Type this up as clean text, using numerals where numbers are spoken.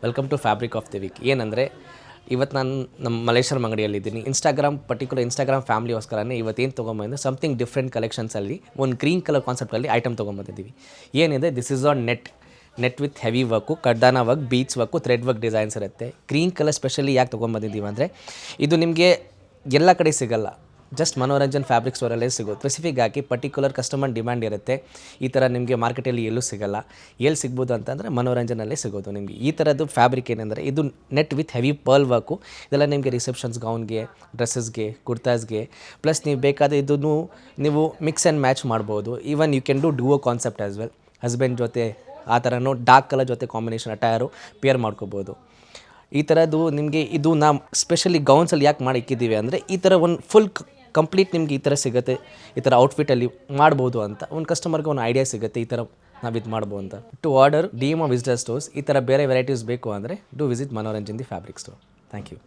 Welcome to fabric of the week. ಏನಂದರೆ ಇವತ್ತು ನಾನು ನಮ್ಮ ಮಲ್ಲೇಶ್ವರಂ ಅಂಗಡಿಯಲ್ಲಿದ್ದೀನಿ. ಇನ್ಸ್ಟಾಗ್ರಾಮ್ ಫ್ಯಾಮಿಲಿಗೋಸ್ಕರನೇ ಇವತ್ತೇನು ತೊಗೊಂಬಂದು ಸಮಥಿಂಗ್ ಡಿಫ್ರೆಂಟ್ ಕಲೆಕ್ಷನ್ಸಲ್ಲಿ ಒಂದು ಗ್ರೀನ್ ಕಲರ್ ಕಾನ್ಸೆಪ್ಟಲ್ಲಿ ಐಟಮ್ ತೊಗೊಂಬಂದಿದ್ದೀವಿ. ಏನಿದೆ, this is on net with heavy work, ಕಡ್ದಾನ work, beach work, thread work designs ಇರುತ್ತೆ. ಗ್ರೀನ್ ಕಲರ್ ಸ್ಪೆಷಲಿ ಯಾಕೆ ತೊಗೊಂಬಂದಿದ್ದೀವಿ ಅಂದರೆ ಇದು ನಿಮಗೆ ಎಲ್ಲ ಕಡೆ ಸಿಗೋಲ್ಲ, ಜಸ್ಟ್ ಮನೋರಂಜನ್ ಫ್ಯಾಬ್ರಿಕ್ ಸ್ಟೋರಲ್ಲೇ ಸಿಗೋದು. ಸ್ಪೆಸಿಫಿಕ್ ಆಗಿ ಪರ್ಟಿಕ್ಯುಲರ್ ಕಸ್ಟಮರ್ ಡಿಮ್ಯಾಂಡ್ ಇರುತ್ತೆ. ಈ ಥರ ನಿಮಗೆ ಮಾರ್ಕೆಟಲ್ಲಿ ಎಲ್ಲೂ ಸಿಗೋಲ್ಲ. ಎಲ್ಲಿ ಸಿಗ್ಬೋದು ಅಂತಂದರೆ ಮನೋರಂಜನಲ್ಲೇ ಸಿಗೋದು ನಿಮಗೆ. ಈ ಥರದ್ದು ಫ್ಯಾಬ್ರಿಕ್ ಏನಂದರೆ ಇದು net with heavy pearl work. ಇದೆಲ್ಲ ನಿಮಗೆ ರಿಸೆಪ್ಷನ್ಸ್ ಗೌನ್ಗೆ, ಡ್ರೆಸ್ಸಸ್ಗೆ, ಕುರ್ತಾಸ್ಗೆ, ಪ್ಲಸ್ ನೀವು ಬೇಕಾದರೆ ಇದನ್ನು ನೀವು ಮಿಕ್ಸ್ ಆ್ಯಂಡ್ ಮ್ಯಾಚ್ ಮಾಡ್ಬೋದು. Even you can do concept as well. Husband ಜೊತೆ ಆ ಥರನೂ ಡಾರ್ಕ್ ಕಲರ್ ಜೊತೆ ಕಾಂಬಿನೇಷನ್ ಅಟೈರು ಪೇರ್ ಮಾಡ್ಕೋಬೋದು. ಈ ಥರದ್ದು ನಿಮಗೆ ಇದು ನಾವು ಸ್ಪೆಷಲಿ ಗೌನ್ಸಲ್ಲಿ ಯಾಕೆ ಮಾಡಿ ಇಕ್ಕಿದ್ದೀವಿ ಅಂದರೆ ಈ ಥರ ಒಂದು ಫುಲ್ ಕಂಪ್ಲೀಟ್ ನಿಮಗೆ ಈ ಥರ ಸಿಗುತ್ತೆ, ಈ ಥರ ಔಟ್ಫಿಟ್ಟಲ್ಲಿ ಮಾಡ್ಬೋದು ಅಂತ ಒಂದು ಕಸ್ಟಮರ್ಗೆ ಒಂದು ಐಡಿಯಾ ಸಿಗುತ್ತೆ, ಈ ಥರ ನಾವು ಇದು ಮಾಡ್ಬೋದು ಅಂತ. To order DM visitor stores ಈ ಥರ ಬೇರೆ ವೆರೈಟೀಸ್ ಬೇಕು ಅಂದರೆ visit Manoranjan the fabric store. Thank you.